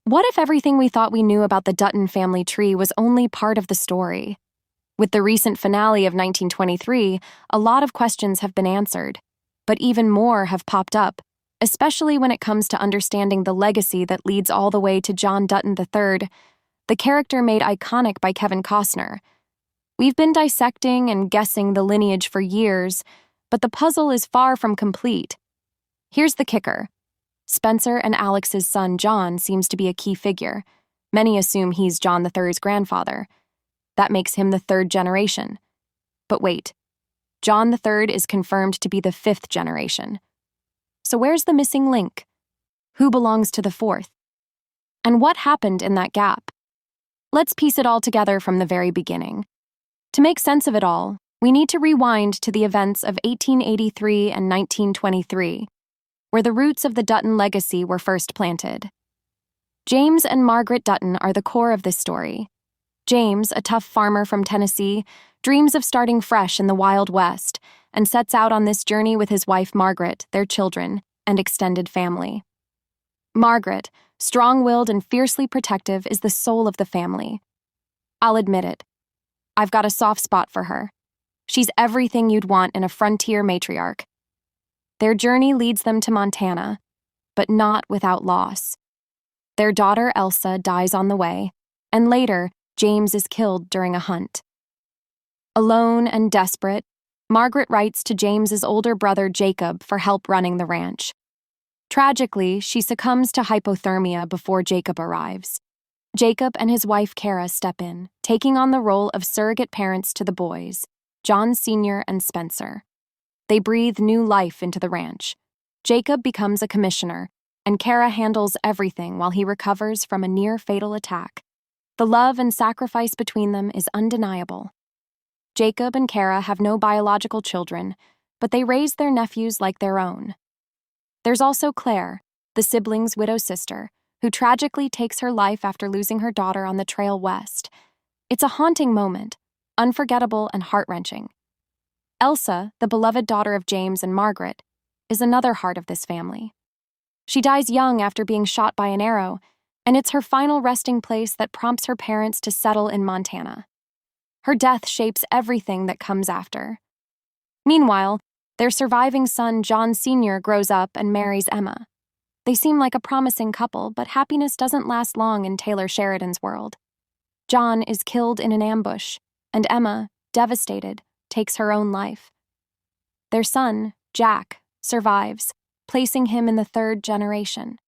What if everything we thought we knew about the Dutton family tree was only part of the story? With the recent finale of 1923, a lot of questions have been answered, but even more have popped up, especially when it comes to understanding the legacy that leads all the way to John Dutton III, the character made iconic by Kevin Costner. We've been dissecting and guessing the lineage for years, but the puzzle is far from complete. Here's the kicker. Spencer and Alex's son John seems to be a key figure. Many assume he's John III's grandfather. That makes him the third generation. But wait, John III is confirmed to be the fifth generation. So where's the missing link? Who belongs to the fourth? And what happened in that gap? Let's piece it all together from the very beginning. To make sense of it all, we need to rewind to the events of 1883 and 1923, where the roots of the Dutton legacy were first planted. James and Margaret Dutton are the core of this story. James, a tough farmer from Tennessee, dreams of starting fresh in the Wild West and sets out on this journey with his wife Margaret, their children, and extended family. Margaret, strong-willed and fiercely protective, is the soul of the family. I'll admit it. I've got a soft spot for her. She's everything you'd want in a frontier matriarch. Their journey leads them to Montana, but not without loss. Their daughter Elsa dies on the way, and later, James is killed during a hunt. Alone and desperate, Margaret writes to James's older brother Jacob for help running the ranch. Tragically, she succumbs to hypothermia before Jacob arrives. Jacob and his wife Kara step in, taking on the role of surrogate parents to the boys, John Sr. and Spencer. They breathe new life into the ranch. Jacob becomes a commissioner, and Kara handles everything while he recovers from a near-fatal attack. The love and sacrifice between them is undeniable. Jacob and Kara have no biological children, but they raise their nephews like their own. There's also Claire, the siblings' widow sister, who tragically takes her life after losing her daughter on the trail west. It's a haunting moment, unforgettable and heart-wrenching. Elsa, the beloved daughter of James and Margaret, is another heart of this family. She dies young after being shot by an arrow, and it's her final resting place that prompts her parents to settle in Montana. Her death shapes everything that comes after. Meanwhile, their surviving son John Sr. grows up and marries Emma. They seem like a promising couple, but happiness doesn't last long in Taylor Sheridan's world. John is killed in an ambush, and Emma, devastated, takes her own life. Their son, Jack, survives, placing him in the third generation.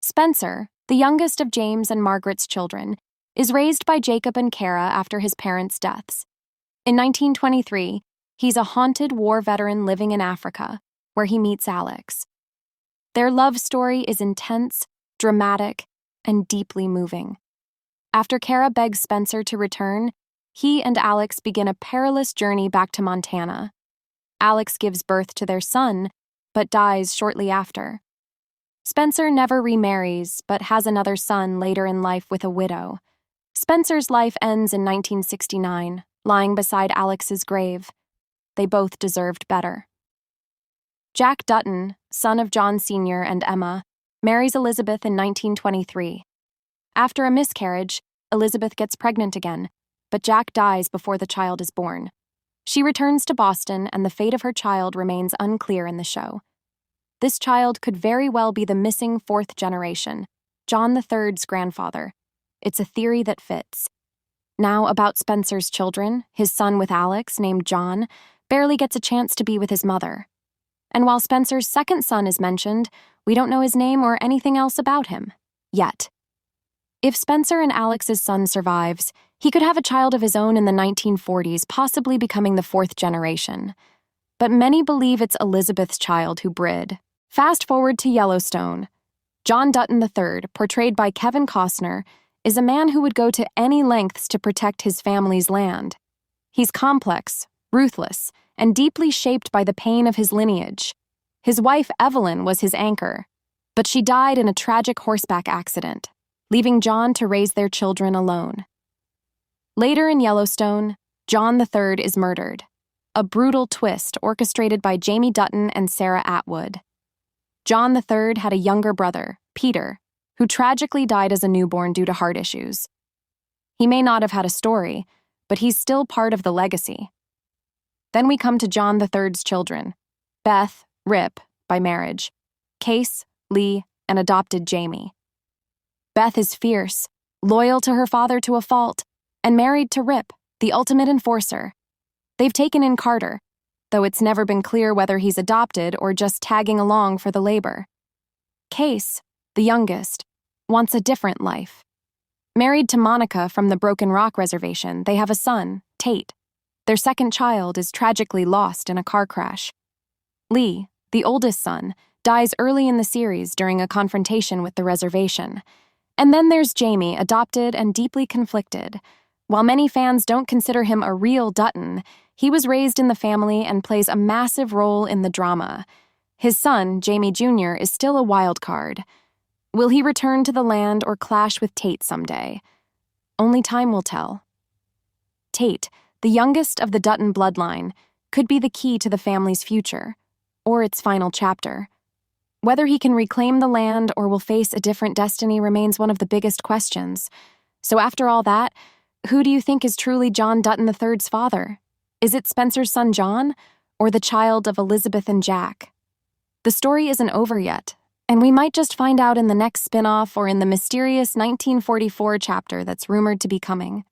Spencer, the youngest of James and Margaret's children, is raised by Jacob and Kara after his parents' deaths. In 1923, he's a haunted war veteran living in Africa, where he meets Alex. Their love story is intense, dramatic, and deeply moving. After Kara begs Spencer to return, he and Alex begin a perilous journey back to Montana. Alex gives birth to their son, but dies shortly after. Spencer never remarries, but has another son later in life with a widow. Spencer's life ends in 1969, lying beside Alex's grave. They both deserved better. Jack Dutton, son of John Sr. and Emma, marries Elizabeth in 1923. After a miscarriage, Elizabeth gets pregnant again, but Jack dies before the child is born. She returns to Boston, and the fate of her child remains unclear in the show. This child could very well be the missing fourth generation, John III's grandfather. It's a theory that fits. Now about Spencer's children, his son with Alex, named John, barely gets a chance to be with his mother. And while Spencer's second son is mentioned, we don't know his name or anything else about him. Yet. If Spencer and Alex's son survives, he could have a child of his own in the 1940s, possibly becoming the fourth generation. But many believe it's Elizabeth's child who bred. Fast forward to Yellowstone. John Dutton III, portrayed by Kevin Costner, is a man who would go to any lengths to protect his family's land. He's complex, ruthless, and deeply shaped by the pain of his lineage. His wife Evelyn was his anchor, but she died in a tragic horseback accident, leaving John to raise their children alone. Later in Yellowstone, John III is murdered, a brutal twist orchestrated by Jamie Dutton and Sarah Atwood. John III had a younger brother, Peter, who tragically died as a newborn due to heart issues. He may not have had a story, but he's still part of the legacy. Then we come to John III's children: Beth, Rip, by marriage; Case, Lee, and adopted Jamie. Beth is fierce, loyal to her father to a fault, and married to Rip, the ultimate enforcer. They've taken in Carter, though it's never been clear whether he's adopted or just tagging along for the labor. Case, the youngest, wants a different life. Married to Monica from the Broken Rock Reservation, they have a son, Tate. Their second child is tragically lost in a car crash. Lee, the oldest son, dies early in the series during a confrontation with the reservation. And then there's Jamie, adopted and deeply conflicted. While many fans don't consider him a real Dutton, he was raised in the family and plays a massive role in the drama. His son, Jamie Jr., is still a wild card. Will he return to the land or clash with Tate someday? Only time will tell. Tate, the youngest of the Dutton bloodline, could be the key to the family's future, or its final chapter. Whether he can reclaim the land or will face a different destiny remains one of the biggest questions. So after all that, who do you think is truly John Dutton III's father? Is it Spencer's son John, or the child of Elizabeth and Jack? The story isn't over yet, and we might just find out in the next spin-off or in the mysterious 1944 chapter that's rumored to be coming.